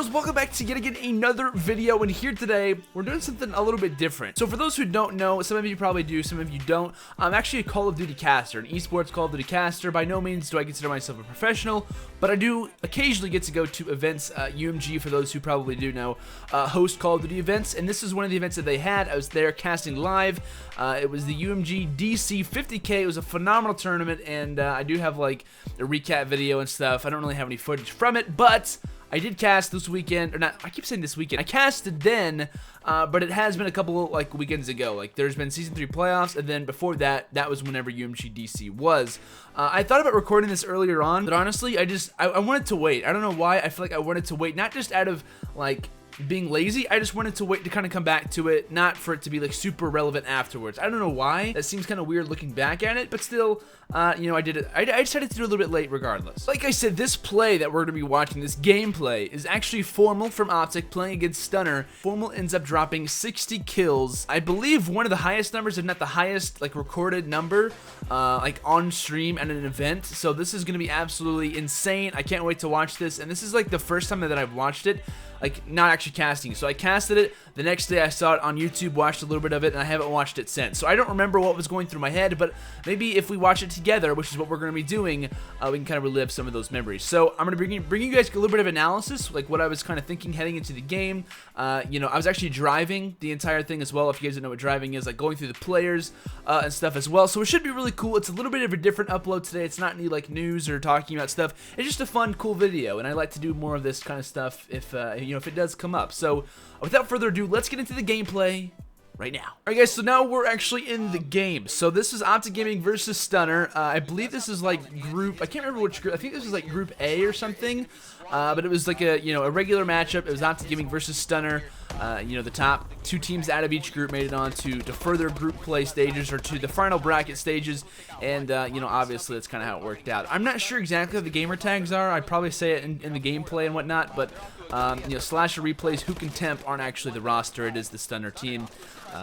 girls, welcome back to yet again another video, and here today we're doing something a little bit different. So for those who don't know, some of you probably do, some of you don't, I'm actually a Call of Duty caster, an esports Call of Duty caster. By no means do I consider myself a professional, but I do occasionally get to go to events. UMG, for those who probably do know, host Call of Duty events, and this is one of the events that they had. I was there casting live. It was the UMG DC 50K. It was a phenomenal tournament, and I do have like a recap video and stuff. I don't really have any footage from it, but I did cast this weekend, or not, I keep saying this weekend. I casted then, but it has been a couple like weekends ago. Like there's been Season 3 playoffs, and then before that, that was whenever UMG DC was. I thought about recording this earlier on, but honestly, I wanted to wait. I don't know why. I feel like I wanted to wait, not just out of like being lazy. I just wanted to wait to kind of come back to it, not for it to be like super relevant afterwards. I don't know why. That seems kind of weird looking back at it, but still, you know, I did it. I decided to do it a little bit late regardless. Like I said, this play that we're going to be watching, this gameplay, is actually Formal from Optic playing against Stunner. Formal ends up dropping 60 kills. I believe one of the highest numbers, if not the highest, like recorded number, like on stream at an event. So this is going to be absolutely insane. I can't wait to watch this. And this is like the first time that I've watched it, like not actually casting. So I casted it, the next day I saw it on YouTube, watched a little bit of it, and I haven't watched it since. So I don't remember what was going through my head, but maybe if we watch it together, which is what we're going to be doing, we can kind of relive some of those memories. So I'm going to bring you guys a little bit of analysis, like what I was kind of thinking heading into the game. You know, I was actually driving the entire thing as well, if you guys don't know what driving is, like going through the players and stuff as well. So it should be really cool. It's a little bit of a different upload today. It's not any like news or talking about stuff. It's just a fun, cool video, and I like to do more of this kind of stuff if you know, if it does come up. So without further ado, let's get into the gameplay right now. Alright guys, so now we're actually in the game. So this is Optic Gaming versus Stunner. I believe this is like group, I can't remember which group, I think this was like group A or something. But it was like a, you know, a regular matchup. It was Optic Gaming versus Stunner. You know, the top two teams out of each group made it on to further group play stages, or to the final bracket stages, and you know, obviously that's kind of how it worked out. I'm not sure exactly what the gamer tags are. I'd probably say it in the gameplay and whatnot, but you know, Slasher Replays, Hook and Temp aren't actually the roster. It is the Stunner team.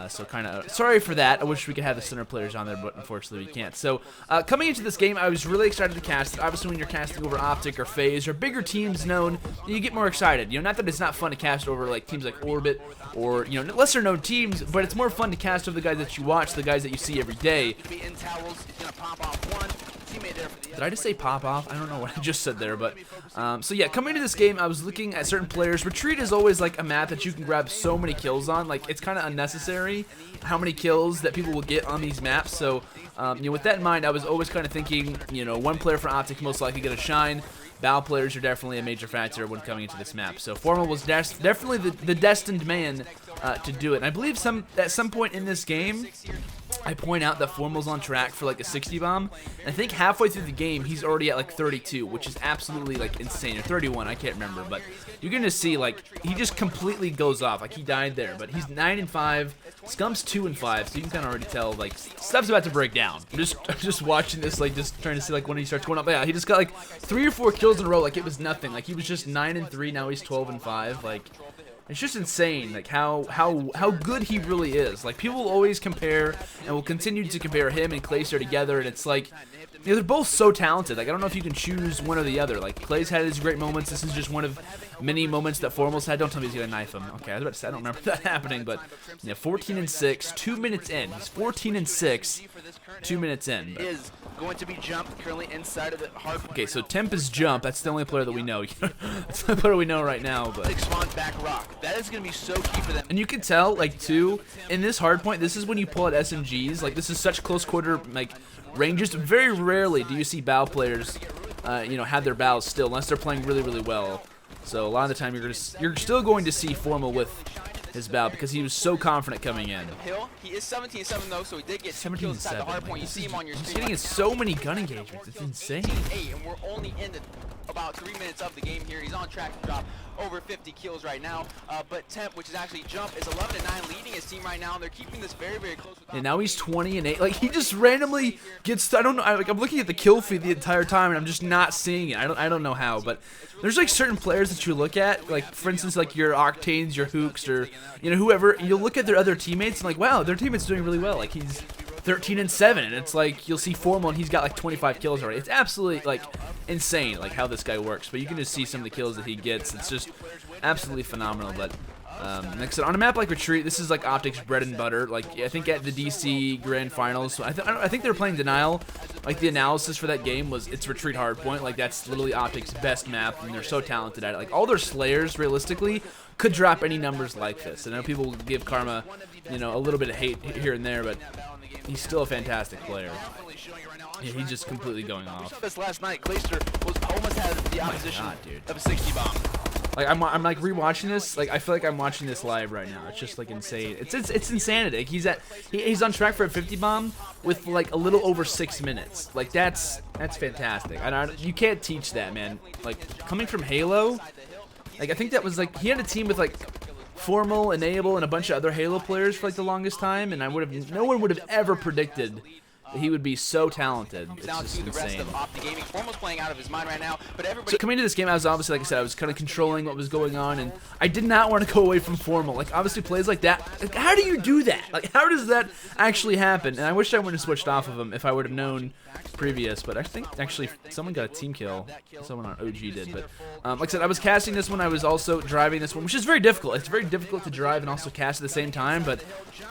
So kind of sorry for that. I wish we could have the Stunner players on there, but unfortunately we can't. So coming into this game, I was really excited to cast it. Obviously, when you're casting over Optic or FaZe or bigger teams known, you get more excited. You know, not that it's not fun to cast over like teams like Orbit or, you know, lesser known teams, but it's more fun to cast over the guys that you watch, the guys that you see every day. Did I just say pop off? I don't know what I just said there, but so yeah, coming into this game, I was looking at certain players. Retreat is always like a map that you can grab so many kills on. Like, it's kind of unnecessary how many kills that people will get on these maps. So you know, with that in mind, I was always kind of thinking, you know, one player for Optic most likely going to shine. Bow players are definitely a major factor when coming into this map. So Formal was definitely the destined man to do it. And I believe at some point in this game, I point out that Formal's on track for like a 60 bomb. And I think halfway through the game, he's already at like 32, which is absolutely like insane. Or 31, I can't remember. But you're going to see like he just completely goes off. Like he died there. But he's 9-5. Scum's 2-5. So you can kind of already tell like stuff's about to break down. I'm just watching this, like just trying to see like when he starts going up. Yeah, he just got like 3 or 4 kills in a row. Like it was nothing. Like he was just 9-3. Now he's 12-5. Like, it's just insane, like how good he really is. Like people will always compare and will continue to compare him and Clayster together, and it's like, you know, they're both so talented. Like I don't know if you can choose one or the other. Like Clay's had his great moments. This is just one of many moments that Formal's had. Don't tell me he's gonna knife him. Okay, I was about to say I don't remember that happening, but yeah, 14-6, 2 minutes in. He's 14-6, 2 minutes in. But is going to be jumped currently inside of the hard. Okay, so Temp is jump. That's the only player that we know. That's the only player we know right now. But Spawn back rock. That is going to be so key for them. And you can tell, like, too, in this hardpoint, this is when you pull out SMGs. Like, this is such close quarter, like, ranges. Very rarely do you see bow players, you know, have their bows still, unless they're playing really, really well. So a lot of the time, you're still going to see Formal with his bow because he was so confident coming in. Hill, he is 17-7 though, so he did get 2 kills inside the hard point. You see him on your screen. He's getting in so many gun engagements. It's insane. 8, and we're only in about 3 minutes of the game here. He's on track to drop over 50 kills right now. But Temp, which is actually Jump, is 11-9, leading his team right now. And they're keeping this very, very close. And now he's 20-8. Like he just randomly gets. I don't know. I'm looking at the kill feed the entire time, and I'm just not seeing it. I don't know how, but there's like certain players that you look at, like for instance, like your Octanes, your Hooks, or you know whoever. You'll look at their other teammates and like, wow, their teammate's doing really well. Like he's 13-7, and it's like you'll see Formal and he's got like 25 kills already. It's absolutely like insane, like how this guy works. But you can just see some of the kills that he gets. It's just absolutely phenomenal. But like I said, on a map like Retreat, this is like Optic's bread and butter. Like I think at the DC Grand Finals, I think they were playing Denial. Like the analysis for that game was it's Retreat Hardpoint. Like that's literally Optic's best map, and they're so talented at it. Like all their Slayers, realistically, could drop any numbers like this. I know people will give Karma, you know, a little bit of hate here and there, but he's still a fantastic player. Yeah, he's just completely going off. This last night, Clayster was almost had the opposition of a 60 bomb. Like I'm like rewatching this. Like I feel like I'm watching this live right now. It's just like insane. It's insanity. Like, he's on track for a 50 bomb with like a little over 6 minutes. Like that's fantastic. You can't teach that, man. Like coming from Halo, like I think that was like he had a team with like Formal, Enable, and a bunch of other Halo players for like the longest time, and no one would have ever predicted that he would be so talented. It's just insane. Playing out of his mind right now, but everybody. So coming into this game, I was obviously, like I said, I was kind of controlling what was going on, and I did not want to go away from Formal. Like obviously plays like that. Like, how do you do that? Like how does that actually happen? And I wish I would have switched off of him if I would have known previous. But I think actually someone got a team kill. Someone on OG did. But like I said, I was casting this one. I was also driving this one, which is very difficult. It's very difficult to drive and also cast at the same time. But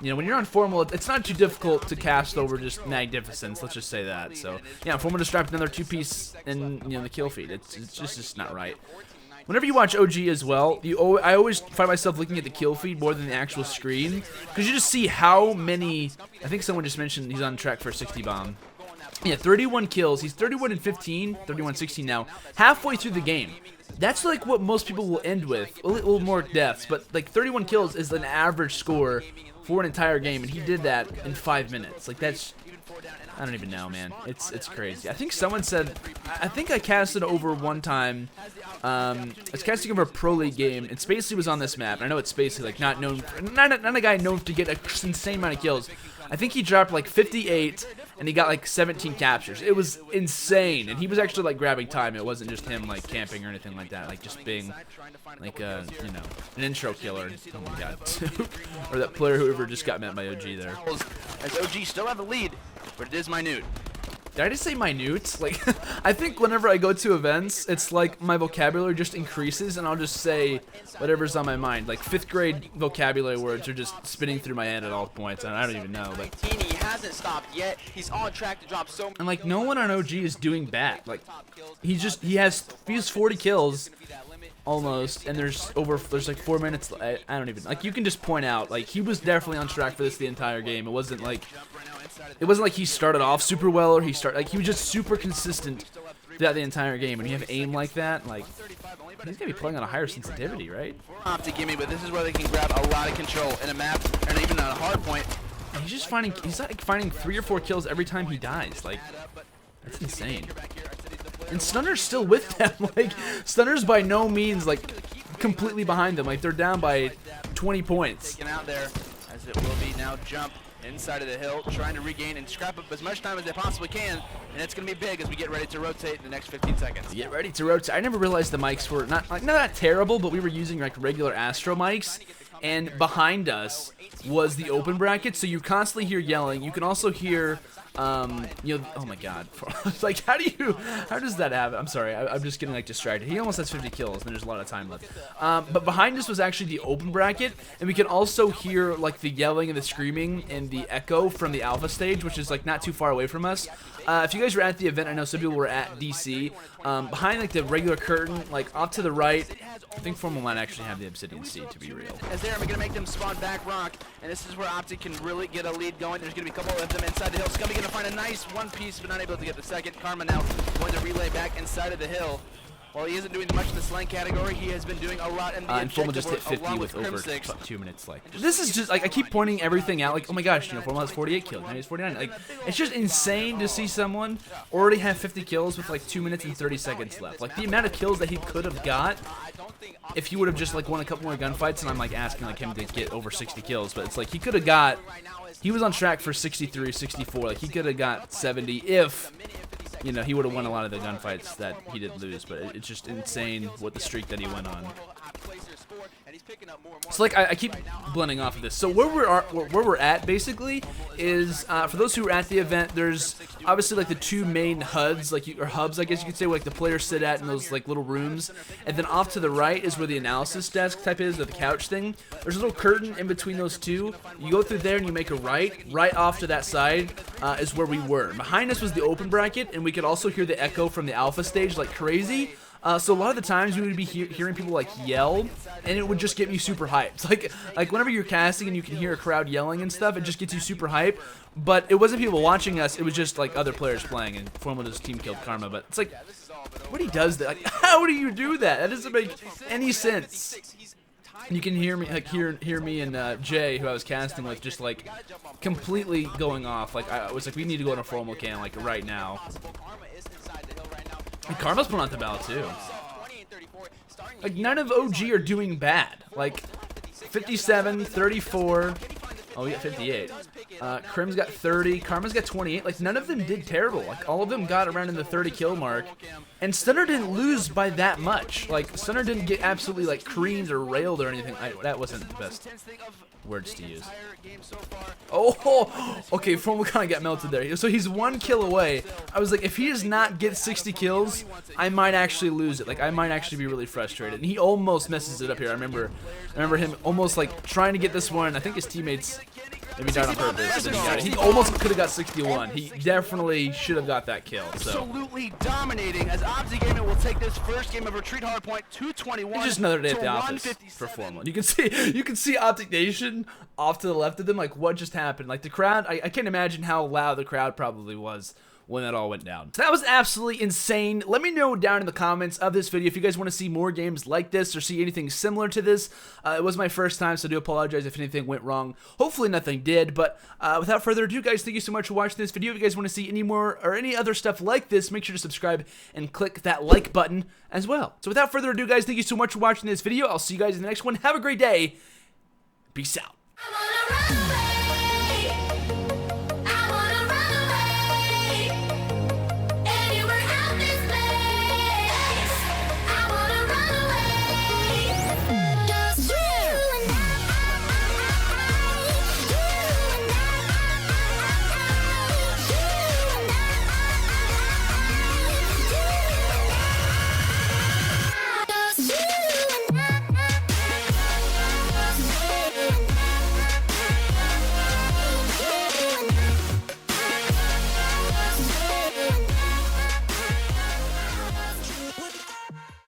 you know, when you're on Formal, it's not too difficult to cast over just magnificence. Let's just say that. So yeah, Formal just dropped another 2-piece in the kill feed. It's just not right. Whenever you watch OG as well, I always find myself looking at the kill feed more than the actual screen, because you just see how many. I think someone just mentioned he's on track for a 60 bomb. Yeah, 31 kills. He's 31 and 15, 31-16 now. Halfway through the game. That's like what most people will end with. A little more deaths, but like 31 kills is an average score for an entire game, and he did that in 5 minutes. Like that's. I don't even know, man. It's crazy. I think someone said, I think I casted over one time. I was casting over a Pro League game, and Spacely was on this map. And I know it's Spacely, like not a guy known to get an insane amount of kills. I think he dropped like 58, and he got like 17 captures. It was insane, and he was actually like grabbing time. It wasn't just him like camping or anything like that. Like just being like you know, an intro killer. Oh my god, or that player whoever just got met by OG there. As OG still have the lead, but it is minute. Did I just say minute? Like, I think whenever I go to events, it's like my vocabulary just increases, and I'll just say whatever's on my mind. Like 5th grade vocabulary words are just spinning through my head at all points, and I don't even know. But he hasn't stopped yet. He's on track to drop so many. And like no one on OG is doing bad. Like he has 40 kills. Almost, and there's like 4 minutes. I don't even like. You can just point out like he was definitely on track for this the entire game. It wasn't like he started off super well or he was just super consistent throughout the entire game. And you have aim like that, like he's gonna be playing on a higher sensitivity, right? To gimme, but this is where they can grab a lot of control in a map and even on a hard point. And he's like finding 3 or 4 kills every time he dies. Like that's insane. And Stunner's still with them. Like, Stunner's by no means, like, completely behind them. Like, they're down by 20 points. Get out there, as it will be now jump inside of the hill, trying to regain and scrap up as much time as they possibly can. And it's going to be big as we get ready to rotate in the next 15 seconds. Get ready to rotate. I never realized the mics were not that terrible, but we were using, like, regular Astro mics. And behind us was the open bracket, so you constantly hear yelling. You can also hear... you know, oh my god. Like, how does that happen? I'm sorry, I'm just getting, like, distracted. He almost has 50 kills, and there's a lot of time left. But behind us was actually the open bracket, and we can also hear, like, the yelling and the screaming and the echo from the alpha stage, which is, like, not too far away from us. If you guys were at the event, I know some people were at DC. Behind, like, the regular curtain, like, off to the right, I think Formal might actually have the Obsidian Seed, to be real. As they're going to make them spawn back rock, and this is where Optic can really get a lead going. There's going to be a couple of them inside the hill. Scummy going to find a nice one piece, but not able to get the second. Karma now going to relay back inside of the hill. While he isn't doing much in the slang category, he has been doing a lot in the and Formal just hit 50 with over 2 minutes. Like, this is just like I keep pointing everything out. Like, oh my gosh, you know, Formal has 48 kills, now he has 49. Like, it's just insane to see someone already have 50 kills with like 2 minutes and 30 seconds left. Like the amount of kills that he could have got if he would have just like won a couple more gunfights. And I'm like asking like him to get over 60 kills, but it's like he could have got. He was on track for 63, 64. Like he could have got 70 if. You know, he would have won a lot of the gunfights that he did lose, but it's just insane what the streak that he went on. So like I keep blending off of this. So where we're at basically is for those who are at the event, there's obviously like the two main HUDs, or hubs, I guess you could say, where like the players sit at in those like little rooms, and then off to the right is where the analysis desk type is, or the couch thing. There's a little curtain in between those two. You go through there and you make a right. Right off to that side is where we were. Behind us was the open bracket, and we could also hear the echo from the alpha stage like crazy. So a lot of the times we would be hearing people like yell, and it would just get me super hyped. Like whenever you're casting and you can hear a crowd yelling and stuff, it just gets you super hyped. But it wasn't people watching us; it was just like other players playing, and Formula's team killed Karma. But it's like, what he does that? Like, how do you do that? That doesn't make any sense. You can hear me, like hear me and Jay, who I was casting with, just like completely going off. Like I was like, we need to go on a formal cam like right now. And Karma's pulling out the battle too. Like none of OG are doing bad. Like 57, 34. Oh, we got 58. Crim's got 30. Karma's got 28. Like none of them did terrible. Like all of them got around in the 30 kill mark. And Stunner didn't lose by that much. Like Stunner didn't get absolutely like creamed or railed or anything. That wasn't the best words to use. Oh, okay, Formal kind of got melted there. So he's 1 kill away. I was like, if he does not get 60 kills, I might actually lose it. Like I might actually be really frustrated. And he almost messes it up here. I remember him almost like trying to get this one. I think his teammates maybe died on purpose. And then he got it. He almost could have got 61. He definitely should have got that kill. So. Absolutely dominating as Obzy Gaming will take this first game of Retreat Hardpoint 221. It's just another day at the office for Formal. You can see Optic Nation off to the left of them. Like what just happened? Like the crowd. I can't imagine how loud the crowd probably was when that all went down. So that was absolutely insane. Let me know down in the comments of this video if you guys want to see more games like this or see anything similar to this. It was my first time, so I do apologize if anything went wrong. Hopefully nothing did, but without further ado, guys, thank you so much for watching this video. If you guys want to see any more or any other stuff like this, make sure to subscribe and click that like button as well. So without further ado, guys, thank you so much for watching this video. I'll see you guys in the next one. Have a great day. Peace out.